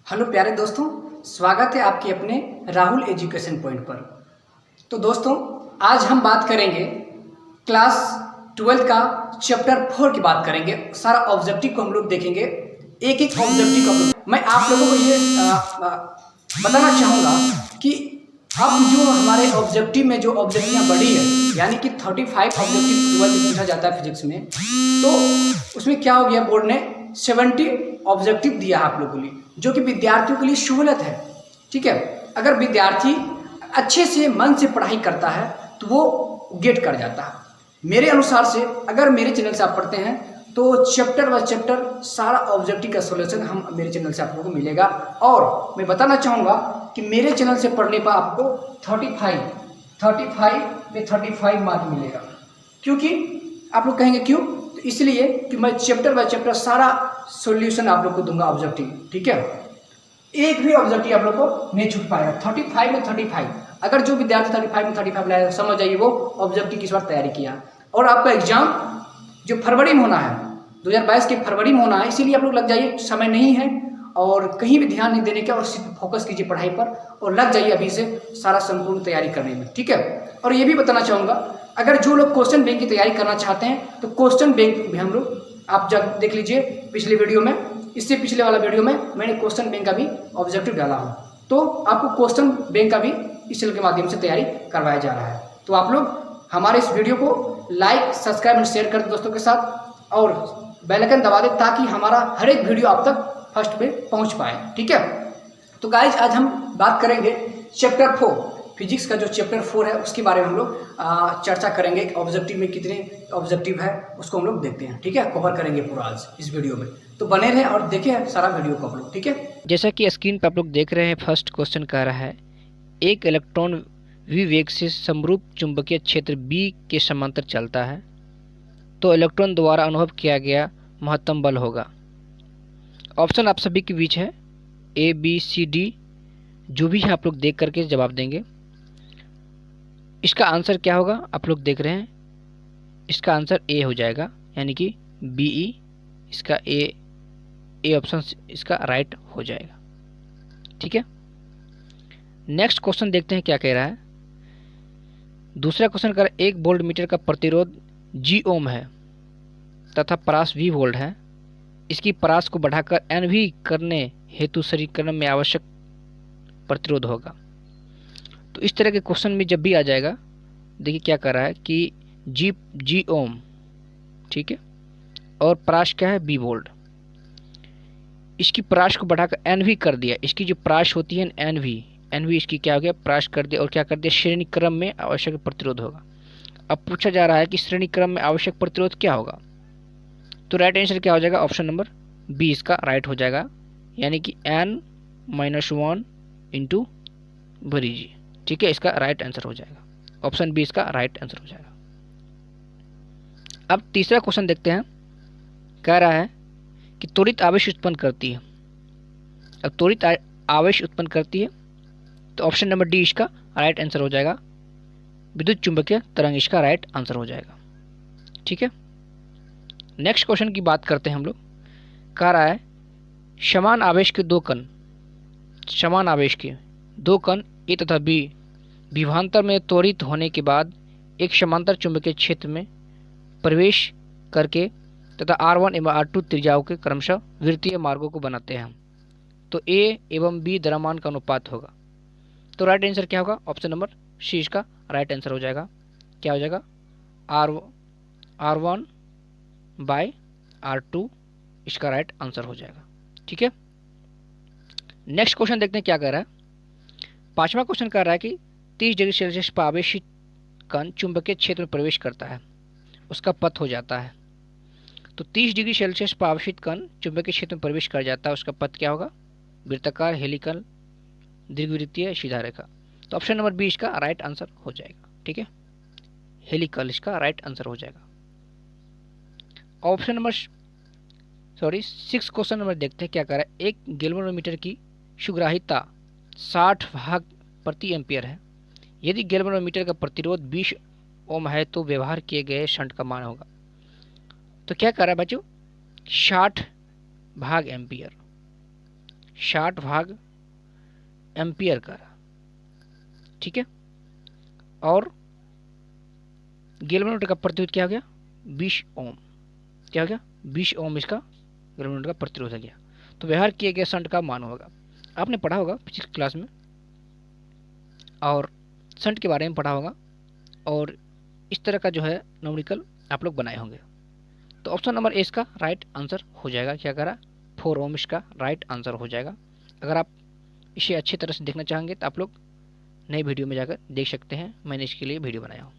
Hello प्यारे दोस्तों, स्वागत है आपके अपने राहुल एजुकेशन पॉइंट पर। तो दोस्तों, आज हम बात करेंगे क्लास 12 का चैप्टर 4 की बात करेंगे। सारा ऑब्जेक्टिव को हम लोग देखेंगे, एक एक ऑब्जेक्टिव को मैं आप लोगों को ये बताना चाहूँगा कि अब जो हमारे ऑब्जेक्टिव में जो ऑब्जेक्टिवाँ बढ़ी है, यानी कि 35 ऑब्जेक्टिव 12 पूछा जाता है फिजिक्स में, तो उसमें क्या हो गया, बोर्ड ने 70 ऑब्जेक्टिव दिया है आप लोगों के लिए, जो कि विद्यार्थियों के लिए सहूलत है। ठीक है, अगर विद्यार्थी अच्छे से मन से पढ़ाई करता है तो वो गेट कर जाता है। मेरे अनुसार से अगर मेरे चैनल से आप पढ़ते हैं तो चैप्टर बाय चैप्टर सारा ऑब्जेक्टिव का सॉल्यूशन हम मेरे चैनल से आप लोगों को मिलेगा। और मैं बताना चाहूँगा कि मेरे चैनल से पढ़ने पर आपको 35 में 35 मार्क मिलेगा। क्योंकि आप लोग कहेंगे क्यों, तो इसलिए कि मैं चैप्टर बाय चैप्टर सारा सॉल्यूशन आप लोग को दूंगा ऑब्जेक्टिव। ठीक है, एक भी ऑब्जेक्टिव आप लोग को नहीं छूट पाएगा। 35 में 35, अगर जो विद्यार्थी 35 में 35 लाया, समझ जाइए वो ऑब्जेक्टिव किस बार तैयारी किया। और आपका एग्जाम जो फरवरी में होना है, 2022 के फरवरी में होना है, इसीलिए आप लोग लग जाइए, समय नहीं है और कहीं भी ध्यान नहीं देने का, और सिर्फ फोकस कीजिए पढ़ाई पर और लग जाइए अभी से सारा संपूर्ण तैयारी करने में। ठीक है, और ये भी बताना चाहूँगा, अगर जो लोग क्वेश्चन बैंक की तैयारी करना चाहते हैं तो क्वेश्चन बैंक भी हम लोग, आप जब देख लीजिए पिछले वीडियो में, इससे पिछले वाला वीडियो में मैंने क्वेश्चन बैंक का भी ऑब्जेक्टिव डाला हूँ, तो आपको क्वेश्चन बैंक का भी इस चैनल के माध्यम से तैयारी करवाया जा रहा है। तो आप लोग हमारे इस वीडियो को लाइक, सब्सक्राइब और शेयर कर दें दोस्तों के साथ, और बेल आइकन दबा दें ताकि हमारा हर एक वीडियो आप तक फर्स्ट में पहुँच पाए। ठीक है, तो गाइज आज हम बात करेंगे चैप्टर 4, फिजिक्स का जो चैप्टर 4 है उसके बारे में हम लोग चर्चा करेंगे। ऑब्जेक्टिव में कितने ऑब्जेक्टिव है उसको हम लोग देखते हैं। ठीक है, कवर करेंगे पूरा आज इस वीडियो में, तो बने रहें और देखें सारा वीडियो को आप लोग। ठीक है, जैसा कि स्क्रीन पर आप लोग देख रहे हैं, फर्स्ट क्वेश्चन कह रहा है एक इलेक्ट्रॉन v वेग से समरूप चुंबकीय क्षेत्र B के समांतर चलता है तो इलेक्ट्रॉन द्वारा अनुभव किया गया महत्तम बल होगा। ऑप्शन आप सभी के बीच है, A B C D, जो भी है आप लोग देख करके जवाब देंगे। इसका आंसर क्या होगा आप लोग देख रहे हैं, इसका आंसर A हो जाएगा, यानी कि BE, इसका ए ऑप्शन इसका राइट हो जाएगा। ठीक है, नेक्स्ट क्वेश्चन देखते हैं क्या कह रहा है। दूसरा क्वेश्चन कर, एक वोल्ट मीटर का प्रतिरोध G ओम है तथा परास V वोल्ट है, इसकी परास को बढ़ाकर NV करने हेतु समीकरण में आवश्यक प्रतिरोध होगा। तो इस तरह के क्वेश्चन में जब भी आ जाएगा, देखिए क्या कर रहा है कि G ओम, ठीक है, और परास क्या है B वोल्ट, इसकी परास को बढ़ाकर NV कर दिया, इसकी जो परास होती है NV इसकी क्या हो गया, परास कर दिया, और क्या कर दिया, श्रेणी क्रम में आवश्यक प्रतिरोध होगा। अब पूछा जा रहा है कि श्रेणी क्रम में आवश्यक प्रतिरोध क्या होगा, तो राइट आंसर क्या हो जाएगा, ऑप्शन नंबर बी इसका राइट हो जाएगा, यानी कि N-1 इंटू जी। ठीक है, इसका राइट आंसर हो जाएगा, ऑप्शन बी इसका राइट आंसर हो जाएगा। अब तीसरा क्वेश्चन देखते हैं, कह रहा है कि त्वरित आवेश उत्पन्न करती है। अब त्वरित आवेश उत्पन्न करती है तो ऑप्शन नंबर डी इसका राइट आंसर हो जाएगा, विद्युत चुंबकीय तरंग इसका राइट आंसर हो जाएगा। ठीक है, नेक्स्ट क्वेश्चन की बात करते हैं हम लोग। कह रहा है समान आवेश के दो कण ए तथा बी विभवांतर में त्वरित होने के बाद एक समांतर चुंबकीय क्षेत्र में प्रवेश करके तथा R1 एवं R2 त्रिज्याओं के क्रमशः वृत्तीय मार्गों को बनाते हैं, तो A एवं B द्रव्यमान का अनुपात होगा। तो राइट आंसर क्या होगा, ऑप्शन नंबर सी इसका राइट आंसर हो जाएगा। क्या हो जाएगा, R1 बाय R2 इसका राइट आंसर हो जाएगा। ठीक है, नेक्स्ट क्वेश्चन देखते हैं क्या कह रहा है। पांचवा क्वेश्चन कह रहा है कि 30 डिग्री सेल्सियस पर आवेशित कण चुंबकीय क्षेत्र में प्रवेश करता है, उसका पथ हो जाता है। तो 30 डिग्री सेल्सियस पर आवेशित कण चुंबकीय क्षेत्र में प्रवेश कर जाता है, उसका पथ क्या होगा, वृत्ताकार, हेलिकल, दीर्घवृत्तीय, सीधा रेखा। तो ऑप्शन नंबर बी इसका राइट आंसर हो जाएगा। ठीक है, हेलिकल इसका राइट आंसर हो जाएगा। ऑप्शन नंबर 6 क्वेश्चन नंबर देखते हैं क्या कर रहा है। एक गैल्वेनोमीटर की सुग्राहिता 60 भाग प्रति एम्पियर है, यदि गैल्वेनोमीटर का प्रतिरोध 20 ओम है तो व्यवहार किए गए शंट का मान होगा। तो क्या कर रहा है बच्चों, 60 भाग एम्पियर, 60 भाग एम्पियर का, ठीक है। और गैल्वेनोमीटर का प्रतिरोध क्या हो गया, 20 ओम, क्या हो गया, 20 ओम इसका गैल्वेनोमीटर का प्रतिरोध हो गया। तो व्यवहार किए गए शंट का मान होगा, आपने पढ़ा होगा पिछली क्लास में, और शंट के बारे में पढ़ा होगा, और इस तरह का जो है न्यूमेरिकल आप लोग बनाए होंगे। तो ऑप्शन नंबर ए इसका राइट आंसर हो जाएगा। क्या करा, 4 ओम इसका राइट आंसर हो जाएगा। अगर आप इसे अच्छी तरह से देखना चाहेंगे तो आप लोग नई वीडियो में जाकर देख सकते हैं, मैंने इसके लिए वीडियो बनाया हूँ।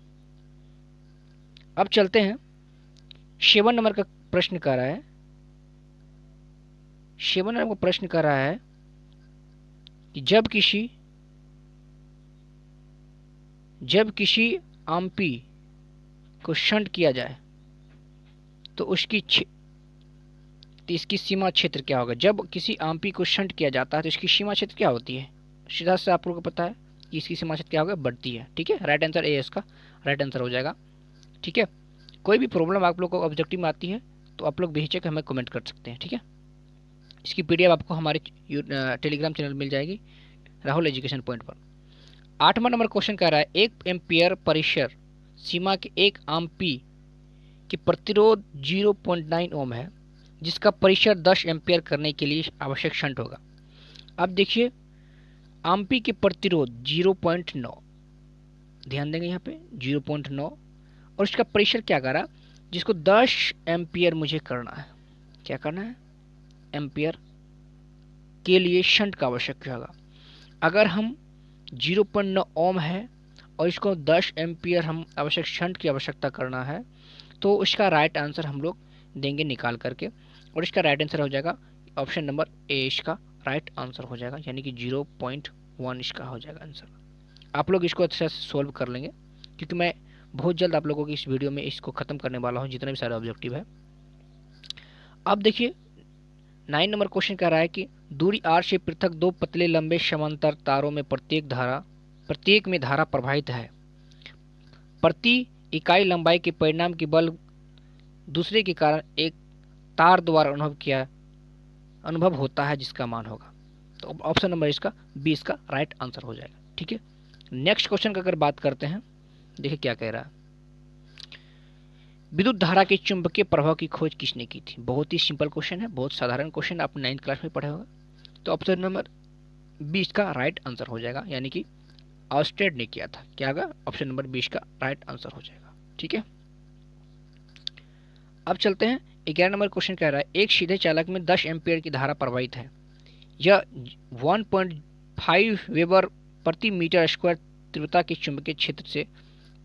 अब चलते हैं 7 नंबर का प्रश्न कर रहा है। 7 नंबर का प्रश्न कर रहा है कि जब किसी आम्पी को शंट किया जाए तो इसकी सीमा क्षेत्र क्या होगा। जब किसी आम्पी को शंट किया जाता है तो इसकी सीमा क्षेत्र क्या होती है, सीधा से आप लोगों को पता है कि इसकी सीमा क्षेत्र क्या होगा, बढ़ती है, ठीक है। राइट आंसर ए इसका राइट आंसर हो जाएगा, ठीक है। कोई भी प्रॉब्लम आप लोग को ऑब्जेक्टिव में आती है तो आप लोग बेहिचक हमें कमेंट कर सकते हैं, ठीक है। इसकी पीडीएफ आपको हमारे टेलीग्राम चैनल मिल जाएगी, राहुल एजुकेशन पॉइंट पर। 8वां नंबर क्वेश्चन कह रहा है 1 एम्पियर परिसर सीमा के 1 आम्पी की प्रतिरोध 0.9 ओम है, जिसका परिसर 10 एम्पियर करने के लिए आवश्यक शंट होगा। अब देखिए आम्पी के प्रतिरोध 0.9, ध्यान देंगे यहाँ पे 0.9, और इसका परिसर क्या करा, जिसको 10 एम्पियर मुझे करना है। क्या करना है, एम्पियर के लिए शंट का आवश्यक होगा। अगर हम 0.9 ओम है और इसको 10 एम्पियर हम आवश्यक शंट की आवश्यकता करना है, तो इसका राइट आंसर हम लोग देंगे निकाल करके, और इसका राइट आंसर हो जाएगा ऑप्शन नंबर ए, इसका राइट आंसर हो जाएगा, यानी कि 0.1 इसका हो जाएगा आंसर। आप लोग इसको अच्छे से सोल्व कर लेंगे, क्योंकि मैं बहुत जल्द आप लोगों की इस वीडियो में इसको ख़त्म करने वाला हूँ, जितने भी सारे ऑब्जेक्टिव है। अब देखिए 9 नंबर क्वेश्चन कह रहा है कि दूरी r से पृथक 2 पतले लंबे समांतर तारों में प्रत्येक में धारा प्रवाहित है। प्रति इकाई लंबाई के परिणाम की बल दूसरे के कारण एक तार द्वारा अनुभव होता है, जिसका मान होगा। तो ऑप्शन नंबर इसका बी इसका राइट आंसर हो जाएगा, ठीक है। नेक्स्ट क्वेश्चन की अगर बात करते हैं, देखिए क्या कह रहा है, विद्युत धारा के चुंबकीय प्रभाव की खोज किसने की थी। बहुत ही सिंपल क्वेश्चन है, बहुत साधारण क्वेश्चन, आप 9th क्लास में पढ़े होगा। तो ऑप्शन नंबर बी इसका राइट आंसर हो जाएगा, यानी कि ऑस्टेड ने किया था। क्या होगा, ऑप्शन नंबर 20 का राइट आंसर हो जाएगा, ठीक है। अब चलते हैं 11 नंबर क्वेश्चन कह रहा है एक सीधे चालक में 10 एम्पियर की धारा प्रवाहित है। यह 1.5 वेबर प्रति मीटर स्क्वायर तीव्रता के चुंबकीय क्षेत्र से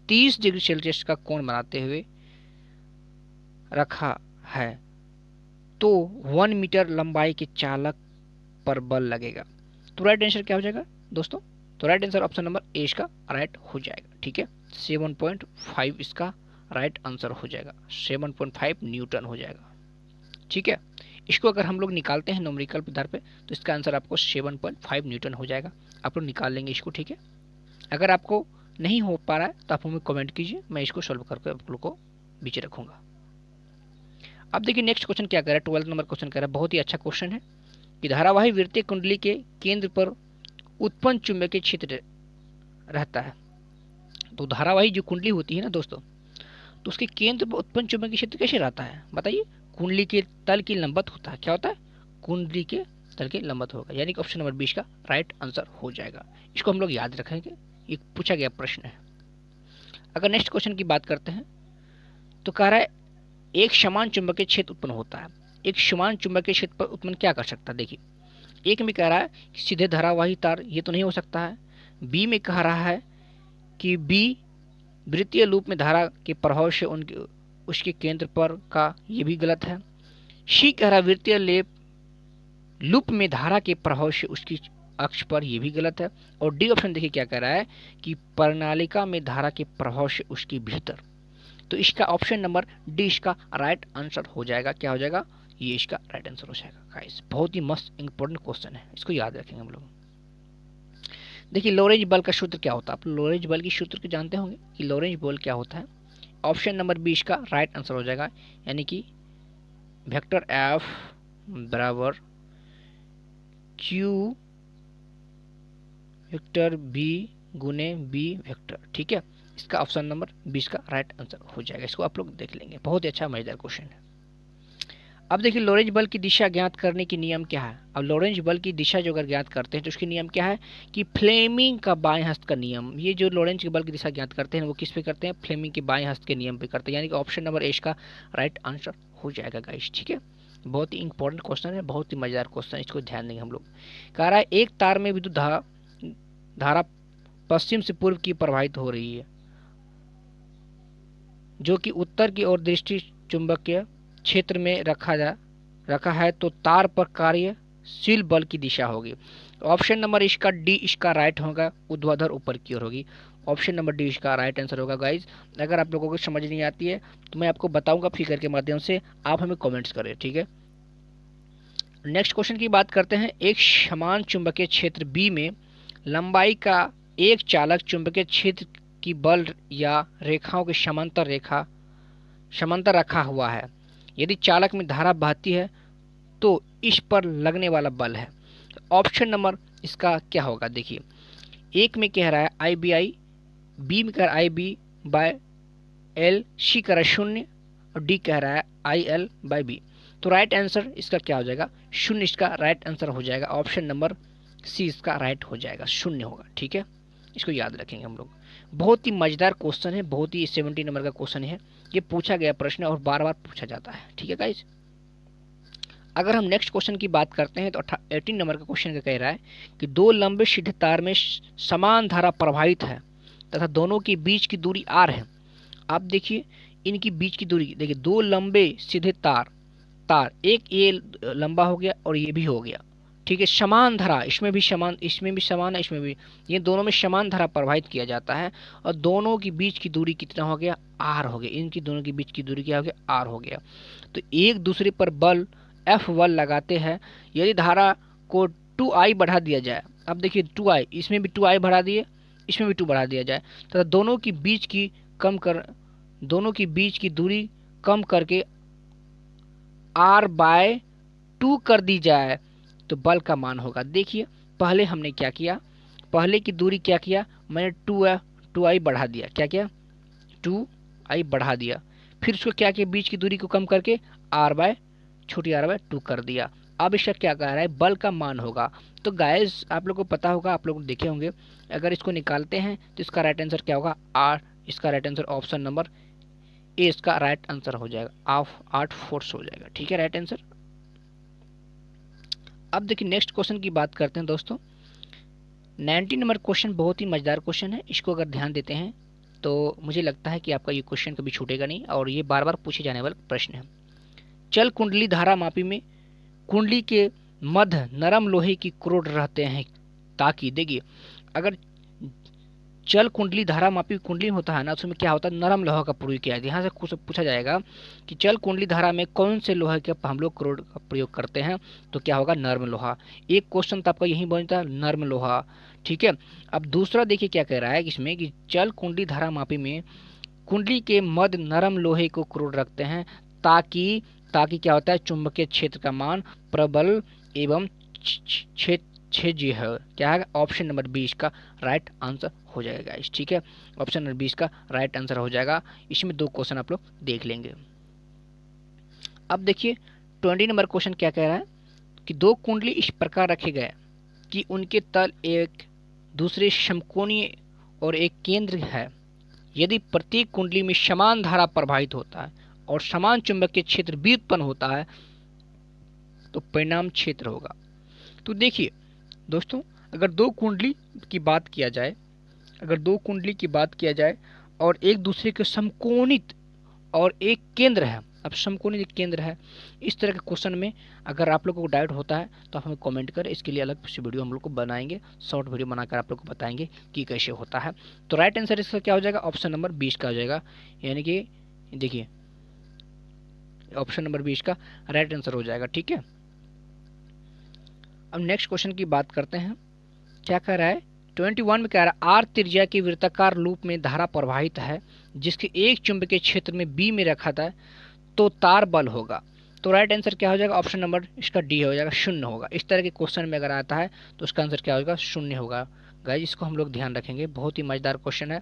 30 डिग्री सेल्सियस का कोण बनाते हुए रखा है, तो 1 मीटर लंबाई के चालक पर बल लगेगा। तो राइट आंसर क्या हो जाएगा दोस्तों, तो राइट आंसर ऑप्शन नंबर ए इसका राइट हो जाएगा, ठीक है। 7.5 इसका राइट आंसर हो जाएगा, 7.5 न्यूटन हो जाएगा, ठीक है। इसको अगर हम लोग निकालते हैं न्यूमेरिकल आधार पे तो इसका आंसर आपको 7.5 न्यूटन हो जाएगा। आप लोग निकाल लेंगे इसको, ठीक है। अगर आपको नहीं हो पा रहा है तो आप हमें कमेंट कीजिए, मैं इसको सॉल्व करके आप लोग को बीच रखूंगा। अब देखिए नेक्स्ट क्वेश्चन क्या कह रहा है, 12 नंबर क्वेश्चन कह रहा है, बहुत ही अच्छा क्वेश्चन है कि धारावाही वृत्तीय कुंडली के केंद्र पर उत्पन्न चुंबकीय क्षेत्र रहता है। तो धारावाही जो कुंडली होती है ना दोस्तों, तो उसके केंद्र पर उत्पन्न चुंबकीय क्षेत्र कैसे रहता है बताइए, कुंडली के तल के लंबवत होता है। क्या होता है, कुंडली के तल के लंबवत होगा, यानी कि ऑप्शन नंबर 20 का राइट आंसर हो जाएगा। इसको हम लोग याद रखेंगे, ये पूछा गया प्रश्न है। अगर नेक्स्ट क्वेश्चन की बात करते हैं तो कह रहा है एक समान चुंबकीय क्षेत्र उत्पन्न होता है। एक समान चुंबकीय क्षेत्र पर उत्पन्न क्या कर सकता है, देखिए एक में कह रहा है कि सीधे धारावाही तार, ये तो नहीं हो सकता है। बी में कह रहा है कि बी वृत्तीय लूप में धारा के प्रभाव से उसके केंद्र पर का, ये भी गलत है। सी कह रहा है वृत्तीय लूप में धारा के प्रभाव से उसकी अक्ष पर, ये भी गलत है। और डी ऑप्शन देखिए क्या कह रहा है कि प्रणालिका में धारा के प्रभाव से उसके भीतर। तो इसका ऑप्शन नंबर डी इसका राइट आंसर हो जाएगा। क्या हो जाएगा, ये इसका राइट आंसर हो जाएगा गाइस। बहुत ही मस्त इंपॉर्टेंट क्वेश्चन है, इसको याद रखेंगे हम लोग। देखिए लोरेंज बल का सूत्र क्या होता है, आप लोरेंज बल की सूत्र को जानते होंगे कि लोरेंज बल क्या होता है। ऑप्शन नंबर 20 का राइट आंसर हो जाएगा, यानी कि वेक्टर एफ बराबर Q वेक्टर B गुने B वेक्टर, ठीक है। इसका ऑप्शन नंबर 20 का राइट आंसर हो जाएगा। इसको आप लोग देख लेंगे, बहुत ही अच्छा मजेदार क्वेश्चन है। अब देखिए लोरेंज बल की दिशा ज्ञात करने की नियम क्या है। अब लोरेंज बल की दिशा जो अगर ज्ञात करते हैं तो उसकी नियम क्या है कि फ्लेमिंग का बाएं हस्त का नियम। ये जो लोरेंज के बल की दिशा ज्ञात करते हैं वो किस पे करते हैं, फ्लेमिंग के बाएं हस्त के नियम पे करते हैं, यानी कि ऑप्शन नंबर ए का राइट आंसर हो जाएगा गाइस, ठीक है। बहुत ही इंपॉर्टेंट क्वेश्चन है, बहुत ही मजेदार क्वेश्चन, इसको ध्यान देंगे हम लोग। कह रहा है एक तार में विद्युत धारा पश्चिम से पूर्व की प्रवाहित हो रही है, जो कि उत्तर की ओर दृष्टि चुंबकीय क्षेत्र में रखा है, तो तार पर कार्यशील बल की दिशा होगी। ऑप्शन नंबर इसका डी इसका राइट होगा, ऊर्ध्वाधर ऊपर की ओर होगी। ऑप्शन नंबर डी इसका राइट आंसर होगा गाइज। अगर आप लोगों को समझ नहीं आती है तो मैं आपको बताऊंगा फिगर के माध्यम से, आप हमें कमेंट्स करें, ठीक है। नेक्स्ट क्वेश्चन की बात करते हैं। एक समान चुंबकीय क्षेत्र बी में लंबाई का एक चालक चुंबकीय क्षेत्र की बल या रेखाओं के समांतर रखा हुआ है। यदि चालक में धारा बहती है तो इस पर लगने वाला बल है। ऑप्शन नंबर इसका क्या होगा, देखिए एक में कह रहा है आई बी आई, बी में कह रहा है आई बी बाय एल, सी कह रहा है 0 और डी कह रहा है आई एल बाय बी। तो राइट आंसर इसका क्या हो जाएगा, 0 इसका राइट आंसर हो जाएगा। ऑप्शन नंबर सी इसका राइट हो जाएगा, 0 होगा, ठीक है। इसको याद रखेंगे हम लोग। बहुत ही मजेदार क्वेश्चन है, बहुत ही 70 नंबर का क्वेश्चन है, ये पूछा गया प्रश्न और बार बार पूछा जाता है, ठीक है गाइज। अगर हम नेक्स्ट क्वेश्चन की बात करते हैं तो 18 नंबर का क्वेश्चन कह रहा है कि दो लंबे सीधे तार में समान धारा प्रवाहित है तथा दोनों के बीच की दूरी r है। आप देखिए इनकी बीच की दूरी, देखिए दो लंबे सीधे तार, एक ये लंबा हो गया और ये भी हो गया, ठीक है। समान धारा, इसमें भी समान है, इसमें भी, ये दोनों में समान धारा प्रवाहित किया जाता है और दोनों की बीच की दूरी कितना हो गया, r हो गया। इनकी दोनों के बीच की दूरी क्या हो गया, r हो गया। तो एक दूसरे पर बल F1 लगाते हैं। यदि धारा को 2I बढ़ा दिया जाए, अब देखिए 2I, इसमें भी 2I बढ़ा दिए, इसमें भी 2 बढ़ा दिया जाए तथा दोनों की बीच की दूरी कम करके R/2 कर दी जाए तो बल का मान होगा। देखिए पहले हमने क्या किया, पहले की दूरी क्या किया, मैंने 2I बढ़ा दिया, क्या किया 2I बढ़ा दिया, फिर उसको क्या किया, बीच की दूरी को कम करके छोटी r/2 कर दिया। अब इसका क्या कह रहा है, बल का मान होगा। तो गाइस आप लोग को पता होगा, आप लोग देखे होंगे, अगर इसको निकालते हैं तो इसका राइट आंसर क्या होगा, r। इसका राइट आंसर ऑप्शन नंबर ए इसका राइट आंसर हो जाएगा, 8 फोर्स हो जाएगा, ठीक है, राइट आंसर। अब देखिए नेक्स्ट क्वेश्चन की बात करते हैं दोस्तों। 19 नंबर क्वेश्चन बहुत ही मजेदार क्वेश्चन है, इसको अगर ध्यान देते हैं तो मुझे लगता है कि आपका ये क्वेश्चन कभी छूटेगा नहीं और ये बार बार पूछे जाने वाला प्रश्न है। चल कुंडली धारा मापी में कुंडली के मध्य नरम लोहे की क्रोड रहते हैं, ताकि देखिए अगर चल कुंडली धारा मापी कुंडली होता है ना, उसमें क्या होता है, नरम लोहा का प्रयोग किया जाता है। यहाँ से कुछ पूछा जाएगा कि चल कुंडली धारा में कौन से लोहे के हम लोग क्रोड का प्रयोग करते हैं, तो क्या होगा, नर्म लोहा। एक क्वेश्चन तो आपका यही बनता है, नर्म लोहा, ठीक है। अब दूसरा देखिए क्या कह रहा है इसमें कि चल कुंडली धारा मापी में कुंडली के मध्य नरम लोहे को क्रोड रखते हैं, ताकि क्या होता है, चुंबकीय क्षेत्र का मान प्रबल एवं क्षेज्य है। क्या है, ऑप्शन नंबर 20 का राइट आंसर हो जाएगा, ठीक है। ऑप्शन नंबर 20 का राइट आंसर हो जाएगा। इसमें 2 क्वेश्चन आप लोग देख लेंगे। अब देखिए 20 नंबर क्वेश्चन क्या कह रहा है कि दो कुंडली इस प्रकार रखे गए कि उनके तल एक दूसरे समकोणीय और एक केंद्र है। यदि प्रत्येक कुंडली में समान धारा प्रवाहित होता है और समान चुंबकीय क्षेत्र भी उत्पन्न होता है तो परिणाम क्षेत्र होगा। तो देखिए दोस्तों, अगर दो कुंडली की बात किया जाए और एक दूसरे के समकोणित और एक केंद्र है, अब समकोणित केंद्र है, इस तरह के क्वेश्चन में अगर आप लोगों को डाउट होता है तो आप हमें कमेंट करें, इसके लिए अलग से वीडियो हम लोग को बनाएंगे, शॉर्ट वीडियो बनाकर आप लोग को बताएंगे कि कैसे होता है। तो राइट आंसर इसका क्या हो जाएगा, ऑप्शन नंबर 20 का हो जाएगा, यानी कि देखिए ऑप्शन नंबर 20 का राइट आंसर हो जाएगा, ठीक है। अब नेक्स्ट क्वेश्चन की बात करते हैं। क्या कह रहा है, 21 में कह रहा है आर त्रिज्या के वृत्ताकार लूप में धारा प्रवाहित है जिसके एक चुंबकीय क्षेत्र में बी में रखा था तो तार बल होगा। तो राइट आंसर क्या हो जाएगा, ऑप्शन नंबर इसका डी हो जाएगा, शून्य होगा। इस तरह के क्वेश्चन में अगर आता है तो उसका आंसर क्या होगा, शून्य होगा। गाइस इसको हम लोग ध्यान रखेंगे, बहुत ही मजेदार क्वेश्चन है।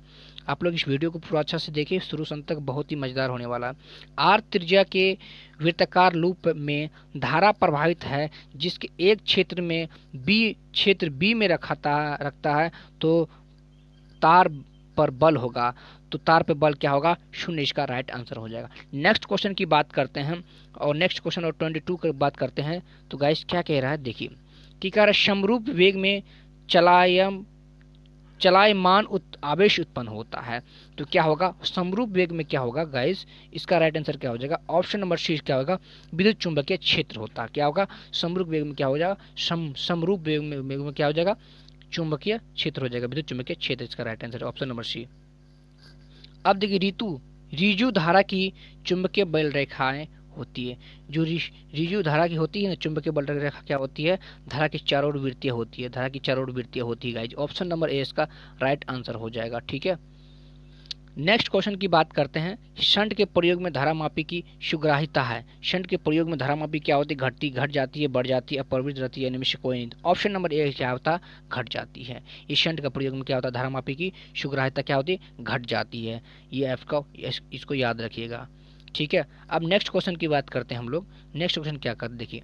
आप लोग इस वीडियो को पूरा अच्छा से देखिए, शुरू से अंत तक, बहुत ही मजेदार होने वाला है। आर त्रिज्या के वृत्ताकार लूप में धारा प्रवाहित है जिसके एक क्षेत्र बी में रखता है, तो तार पर बल होगा। तो तार पे बल क्या होगा, शून्य, इसका राइट आंसर हो जाएगा। नेक्स्ट क्वेश्चन की बात करते हैं, और नेक्स्ट क्वेश्चन और 22 की बात करते हैं। तो गाइस क्या कह रहा है देखिए, कि कह रहा है समरूप वेग में चलायमान आवेश उत्पन्न होता है। तो क्या होगा, समरूप वेग में क्या होगा गाइस, इसका राइट आंसर क्या हो जाएगा, ऑप्शन नंबर सी क्या होगा, विद्युत चुंबकीय क्षेत्र होता है। क्या होगा, समरूप वेग में क्या हो जाएगा, समरूप वेग में क्या हो जाएगा, चुंबकीय क्षेत्र हो जाएगा, विद्युत चुंबकीय क्षेत्र, इसका right answer option number C. अब देखिए ऋजु धारा की चुंबकीय बल रेखाएं होती है। जो ऋजु धारा की होती है ना, चुंबकीय बल रेखा क्या होती है, धारा की चारों ओर वृत्तीय होती है, धारा की चारों ओर वृत्तीय होती है गाइज। ऑप्शन नंबर ए इसका राइट आंसर हो जाएगा, ठीक है। नेक्स्ट क्वेश्चन की बात करते हैं, शंट के प्रयोग में धारामापी की सुग्राहिता है। शंट के प्रयोग में धारामापी क्या होती है, घट जाती है, बढ़ जाती है, अपरिवर्तित रहती है, इनमें से कोई नहीं। ऑप्शन नंबर ए क्या होता है, घट जाती है। इस शंट का प्रयोग में क्या होता है, धारामापी की सुग्राहिता क्या होती है, घट जाती है। ये आपका इसको याद रखिएगा, ठीक है। अब नेक्स्ट क्वेश्चन की बात करते हैं हम लोग। नेक्स्ट क्वेश्चन क्या करते देखिए,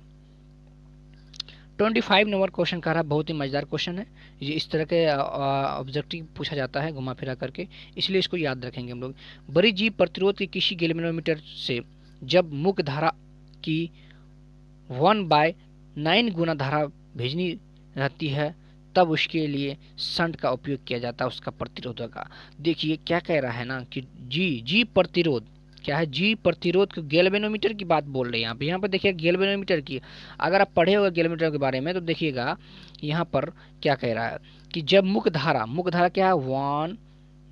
25 नंबर क्वेश्चन का रहा, बहुत ही मजेदार क्वेश्चन है। ये इस तरह के ऑब्जेक्टिव पूछा जाता है घुमा फिरा करके, इसलिए इसको याद रखेंगे हम लोग। बड़ी जीव प्रतिरोध के किसी गैल्वेनोमीटर से जब मुख्य धारा की 1/9 गुना धारा भेजनी रहती है, तब उसके लिए शंट का उपयोग किया जाता है उसका प्रतिरोध का। देखिए क्या कह रहा है ना, कि जी प्रतिरोध क्या है, जी प्रतिरोध को गैल्वेनोमीटर की बात बोल रहे हैं यहाँ पर देखिए गैल्वेनोमीटर की। अगर आप पढ़े होंगे गैल्वेनोमीटर के बारे में तो देखिएगा यहाँ पर क्या कह रहा है, कि जब मुख्य धारा क्या है,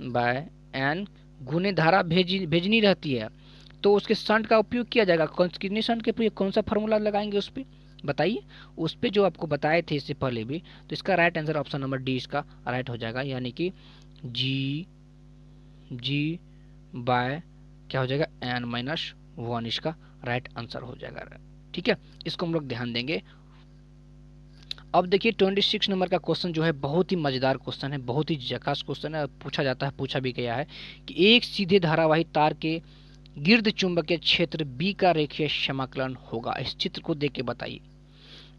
1/n गुने धारा भेजनी रहती है, तो उसके शंट का उपयोग किया जाएगा। कितने शंट के उपयोग, कौन सा फार्मूला लगाएंगे उस पर बताइए, उस पर जो आपको बताए थे इससे पहले भी। तो इसका right answer option number D इसका राइट हो जाएगा, यानी कि जी बाय क्या हो जाएगा, n-1 इसका राइट आंसर हो जाएगा, ठीक है। इसको हम लोग ध्यान देंगे। अब देखिए 26 नंबर का क्वेश्चन जो है बहुत ही मजेदार क्वेश्चन है, बहुत ही झकास क्वेश्चन है, पूछा जाता है, पूछा भी गया है कि एक सीधे धारावाही तार के गिर्द चुंबकीय क्षेत्र बी का रेखीय समाकलन होगा। इस चित्र को देख के बताइए,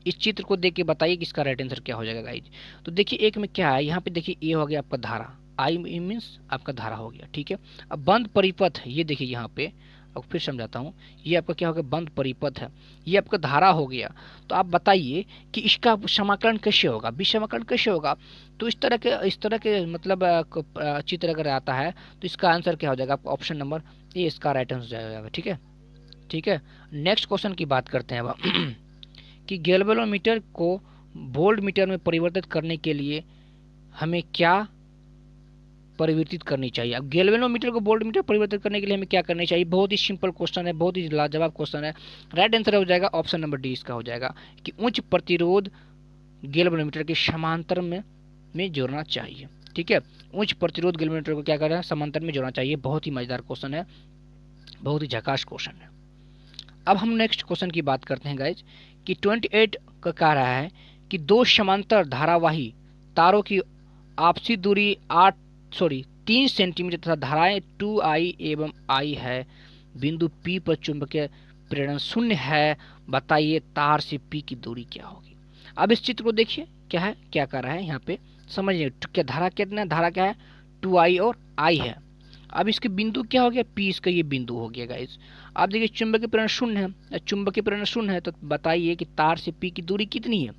इस चित्र को देख के बताइए कि इसका राइट आंसर क्या हो जाएगा गाइज। तो देखिए एक में क्या है, यहाँ पे देखिए ए हो गया आपका धारा, आई मीन्स आपका धारा हो गया, ठीक है। अब बंद परिपथ, ये देखिए यहाँ पे, अब फिर समझाता हूँ, ये आपका क्या हो गया, बंद परिपथ है, ये आपका धारा हो गया। तो आप बताइए कि इसका समाकलन कैसे होगा, विसमाकलन कैसे होगा। तो इस तरह के मतलब चित्र अगर आता है तो इसका आंसर क्या हो जाएगा, आपका ऑप्शन नंबर ए इसका राइट आंसर हो जाएगा, ठीक है, ठीक है। नेक्स्ट क्वेश्चन की बात करते हैं अब कि गैल्वेनोमीटर को वोल्ट मीटर में परिवर्तित करने के लिए हमें क्या परिवर्तित करनी चाहिए। अब गैल्वेनोमीटर को वोल्ट मीटर परिवर्तित करने के लिए हमें क्या करनी चाहिए, बहुत ही सिंपल क्वेश्चन है, बहुत ही लाजवाब क्वेश्चन है। राइट आंसर हो जाएगा ऑप्शन नंबर डी इसका हो जाएगा, कि उच्च प्रतिरोध गैल्वेनोमीटर के समांतर में जोड़ना चाहिए, ठीक है। उच्च प्रतिरोध गैल्वेनोमीटर को क्या करना है, समांतर में जोड़ना चाहिए। बहुत ही मजेदार क्वेश्चन है, बहुत ही झकास क्वेश्चन है। अब हम नेक्स्ट क्वेश्चन की बात करते हैं गाइज, कि 28 का कह रहा है कि दो समांतर धारावाही तारों की आपसी दूरी 3 सेंटीमीटर तथा धाराएं 2I एवं I है। बिंदु P पर चुंबकीय प्रेरण 0 है। बताइए तार से P की दूरी क्या होगी। अब इस चित्र को देखिए क्या है, क्या कर रहा है यहाँ पे समझिए, क्या धारा कितना, धारा क्या है 2I और I है। अब इसके बिंदु क्या हो गया, P इसका ये बिंदु हो गया गाइस। आप देखिए चुंबकीय प्रेरण 0 है, चुंबकीय प्रेरण 0 है, तो बताइए कि तार से P की दूरी कितनी है।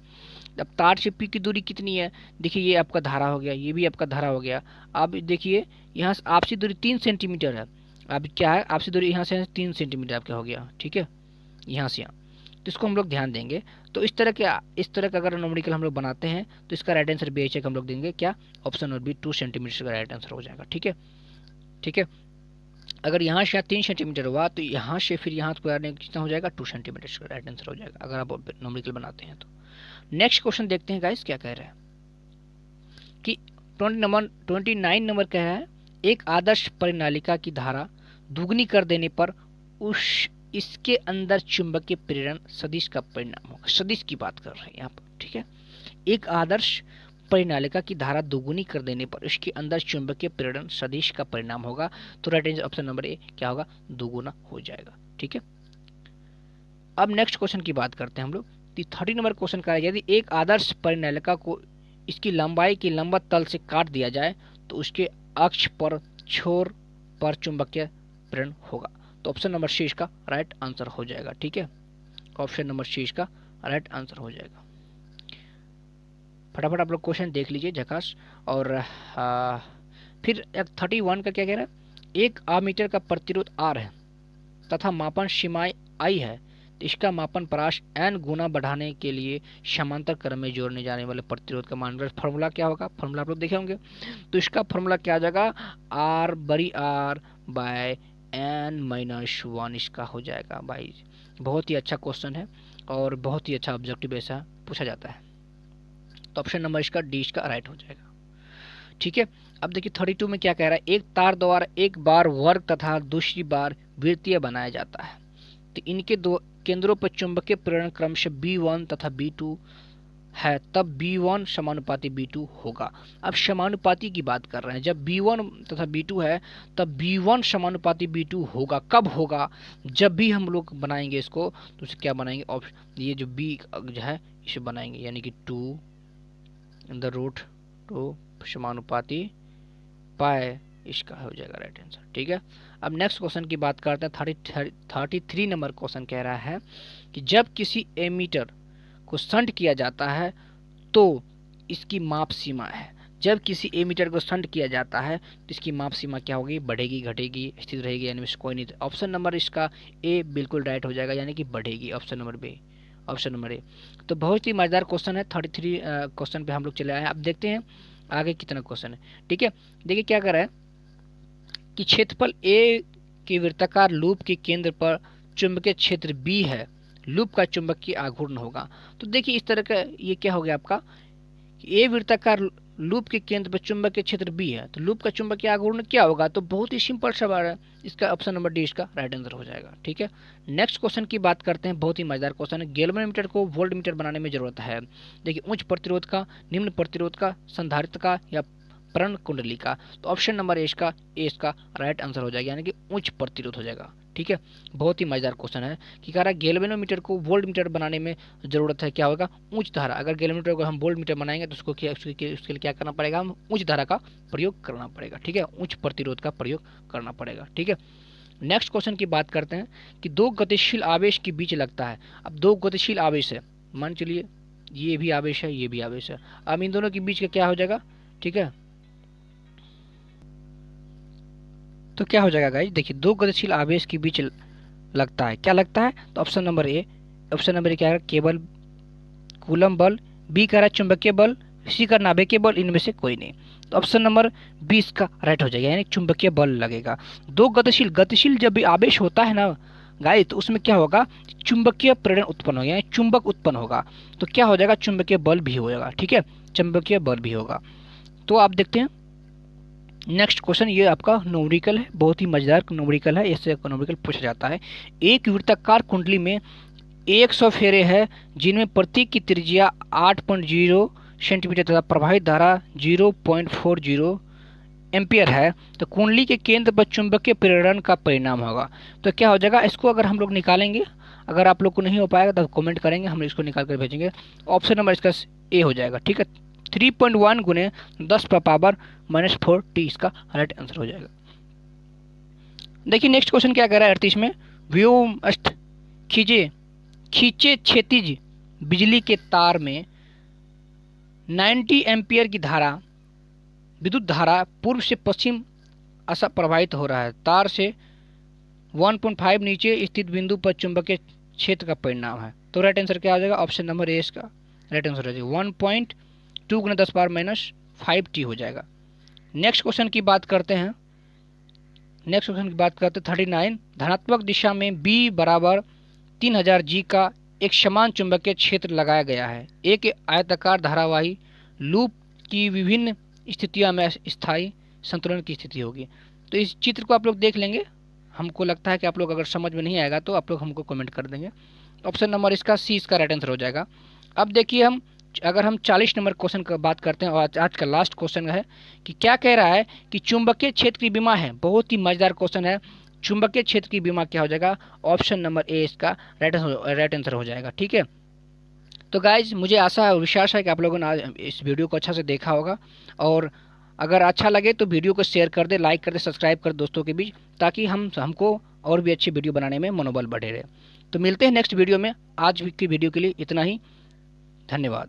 अब तार से P की दूरी कितनी है, देखिए ये आपका धारा हो गया, ये भी आपका धारा हो गया। अब देखिए यहाँ से आपसी दूरी 3 सेंटीमीटर है। अब क्या है, आपसी दूरी यहाँ से 3 सेंटीमीटर आपका हो गया, ठीक है, यहाँ से यहाँ। तो इसको हम लोग ध्यान देंगे। तो इस तरह का अगर न्यूमेरिकल हम लोग बनाते हैं तो इसका राइट आंसर बी हम लोग देंगे क्या, ऑप्शन नंबर बी 2 सेंटीमीटर का राइट आंसर हो जाएगा, ठीक है, ठीक है। अगर यहाँ से 3 सेंटीमीटर हुआ तो यहाँ से फिर यहाँ कितना हो जाएगा 2 सेंटीमीटर का राइट आंसर हो जाएगा, अगर आप न्यूमेरिकल बनाते हैं तो। नेक्स्ट क्वेश्चन देखते हैं गाइस क्या कह रहा है, कि 29 नंबर कह रहा है, एक आदर्श परिनालिका की धारा दुगनी कर देने पर इसके अंदर चुंबकीय प्रेरण सदिश का परिणाम होगा। सदिश की बात कर रहे हैं यहाँ पर, ठीक है। एक आदर्श परिनालिका की धारा दोगुनी कर देने पर इसके अंदर चुंबकीय प्रेरण सदिश का परिणाम होगा। तो राइट आंसर ऑप्शन नंबर ए क्या होगा, दोगुना हो जाएगा, ठीक है। अब नेक्स्ट क्वेश्चन की बात करते हैं हम लोग। 30 नंबर क्वेश्चन का है, यदि एक आदर्श परिनालिका को इसकी लंबाई के लंबवत तल से काट दिया जाए तो उसके अक्ष पर छोर पर चुंबकीय प्रेरण होगा। तो ऑप्शन नंबर सी इसका राइट आंसर हो जाएगा, ठीक है। ऑप्शन नंबर सी इसका राइट आंसर हो जाएगा। फटाफट आप लोग क्वेश्चन देख लीजिए झकास। और फिर 31 का क्या कह रहा है, एक आमीटर का प्रतिरोध आर है तथा मापन सीमाएं आई है, तो इसका मापन परास n गुना बढ़ाने के लिए समांतर क्रम में जोड़ने जाने वाले प्रतिरोध का मान फॉर्मूला क्या होगा, फॉर्मूला आप लोग देखे होंगे। तो इसका फॉर्मूला क्या आ जाएगा, आर बड़ी आर बाय n-1 इसका हो जाएगा। भाई बहुत ही अच्छा क्वेश्चन है और बहुत ही अच्छा ऑब्जेक्टिव ऐसा पूछा जाता है। तो ऑप्शन नंबर इसका डी इसका राइट हो जाएगा, ठीक है। अब देखिए 32 में क्या कह रहा है, एक तार द्वारा एक बार वर्ग तथा दूसरी बार वृत्तीय बनाया जाता है, तो इनके दो केंद्रों पर चुंबकीय प्रेरण क्रमशः B1 तथा B2 है, तब B1 समानुपाती B2 होगा। अब समानुपाती की बात कर रहे हैं, जब B1 तथा B2 है तब B1 समानुपाती B2 होगा। कब होगा, जब भी हम लोग बनाएंगे इसको, तो उसे क्या बनाएंगे, ऑप्शन ये जो B जो है इसे बनाएंगे, यानी कि 2 समानुपाती पाए, इसका हो जाएगा राइट आंसर, ठीक है। अब नेक्स्ट क्वेश्चन की बात करते हैं। 33 नंबर क्वेश्चन कह रहा है कि जब किसी एमीटर को शंट किया जाता है तो इसकी माप सीमा है। जब किसी एमीटर को शंट किया जाता है तो इसकी माप सीमा क्या होगी, बढ़ेगी, घटेगी, स्थिर रहेगी, यानी कोई नहीं। ऑप्शन नंबर इसका ए बिल्कुल राइट हो जाएगा, यानी कि बढ़ेगी, option number B, option number A. तो बहुत ही मजेदार क्वेश्चन है। 33 क्वेश्चन पे हम लोग चले आए हैं। अब देखते हैं आगे कितना क्वेश्चन है, ठीक है। देखिए क्या कर रहा है कि क्षेत्रफल ए के वृत्ताकार लूप के केंद्र पर चुंबकीय क्षेत्र बी है, लूप का चुंबकीय आघूर्ण होगा। तो देखिए इस तरह का ये क्या हो गया आपका, ए वृत्ताकार लूप के केंद्र पर चुंबकीय क्षेत्र बी है, तो लूप का चुंबकीय आघूर्ण क्या होगा। तो बहुत ही सिंपल सवाल है, इसका ऑप्शन नंबर डी इसका राइट आंसर हो जाएगा, ठीक है। नेक्स्ट क्वेश्चन की बात करते हैं, बहुत ही मजेदार क्वेश्चन है। गैल्वेनोमीटर को वोल्टमीटर बनाने में जरूरत है। देखिए उच्च प्रतिरोध का, निम्न प्रतिरोध का, संधारित्र का या प्रण कुंडली का। तो ऑप्शन नंबर ए इसका राइट आंसर हो जाएगा, यानी कि उच्च प्रतिरोध हो जाएगा, ठीक है। बहुत ही मजेदार क्वेश्चन है कि कह रहा है गैल्वेनोमीटर को वोल्टमीटर बनाने में जरूरत है, क्या होगा, उच्च धारा। अगर गैल्वेनोमीटर को हम वोल्टमीटर बनाएंगे तो उसको उसके लिए क्या करना पड़ेगा, हम उच्च धारा का प्रयोग करना पड़ेगा, ठीक है, उच्च प्रतिरोध का प्रयोग करना पड़ेगा, ठीक है। नेक्स्ट क्वेश्चन की बात करते हैं कि दो गतिशील आवेश के बीच लगता है। अब दो गतिशील आवेश है, मान चलिए ये भी आवेश है, ये भी आवेश है। अब इन दोनों के बीच का क्या हो जाएगा, ठीक है। तो क्या हो जाएगा गाइस, देखिए दो गतिशील आवेश के बीच लगता है, क्या लगता है, तो ऑप्शन नंबर ए क्या है, केवल कूलम बल, बी कह रहा है चुंबकीय बल, सी का नाभिकीय बल, इनमें से कोई नहीं। तो ऑप्शन नंबर 20 का राइट हो जाएगा, यानी चुंबकीय बल लगेगा। दो गतिशील जब भी आवेश होता है ना गाइस, तो उसमें क्या होगा, चुंबकीय प्रेरण उत्पन्न होगा, यानी चुंबक उत्पन्न होगा। तो क्या हो जाएगा, चुंबकीय बल भी होगा, ठीक है, चुंबकीय बल भी होगा। तो आप देखते हैं नेक्स्ट क्वेश्चन, ये आपका न्यूमेरिकल है, बहुत ही मजेदार न्यूमेरिकल है, इससे न्यूमेरिकल पूछा जाता है। एक वृत्ताकार कुंडली में 100 फेरे हैं जिनमें प्रत्येक की त्रिज्या 8.0 सेंटीमीटर तथा प्रवाहित धारा 0.40 एम्पियर है, तो कुंडली के केंद्र पर चुंबकीय प्रेरण का परिणाम होगा। तो क्या हो जाएगा, इसको अगर हम लोग निकालेंगे, अगर आप लोग को नहीं हो पाएगा तो कमेंट करेंगे, हम इसको निकाल कर भेजेंगे। ऑप्शन नंबर इसका ए हो जाएगा, ठीक है। 3.1 गुने 10⁻⁻4t इसका राइट आंसर हो जाएगा। देखिए नेक्स्ट क्वेश्चन क्या कह रहा है 38 में, व्योमस्थ खींचे क्षैतिज बिजली के तार में 90 एम्पियर की धारा, विद्युत धारा पूर्व से पश्चिम ऐसा प्रवाहित हो रहा है। तार से 1.5 नीचे स्थित बिंदु पर चुंबकीय क्षेत्र का परिणाम है। तो राइट आंसर क्या आ जाएगा, ऑप्शन नंबर ए इसका राइट आंसर हो जाएगा, 1.2 गुना 10⁻⁵ हो जाएगा। नेक्स्ट क्वेश्चन की बात करते हैं। 39 धनात्मक दिशा में B बराबर 3000 G का एक समान चुंबकीय क्षेत्र लगाया गया है। एक आयताकार धारावाही लूप की विभिन्न स्थितियों में स्थायी संतुलन की स्थिति होगी। तो इस चित्र को आप लोग देख लेंगे, हमको लगता है कि आप लोग अगर समझ में नहीं आएगा तो आप लोग हमको कमेंट कर देंगे। ऑप्शन नंबर इसका सी इसका राइट आंसर हो जाएगा। अब देखिए अगर हम 40 नंबर क्वेश्चन का बात करते हैं और आज का लास्ट क्वेश्चन है कि क्या कह रहा है कि चुंबकीय क्षेत्र की बीमा है। बहुत ही मजेदार क्वेश्चन है। चुंबकीय क्षेत्र की बीमा क्या हो जाएगा? ऑप्शन नंबर ए इसका राइट आंसर हो जाएगा। ठीक है, तो गाइज मुझे आशा है और विश्वास है कि आप लोगों ने आज इस वीडियो को अच्छा से देखा होगा, और अगर अच्छा लगे तो वीडियो को शेयर कर दे, लाइक कर दे, सब्सक्राइब कर दोस्तों के बीच, ताकि हमको और भी अच्छी वीडियो बनाने में मनोबल बढ़े रहे। तो मिलते हैं नेक्स्ट वीडियो में। आज की वीडियो के लिए इतना ही, धन्यवाद।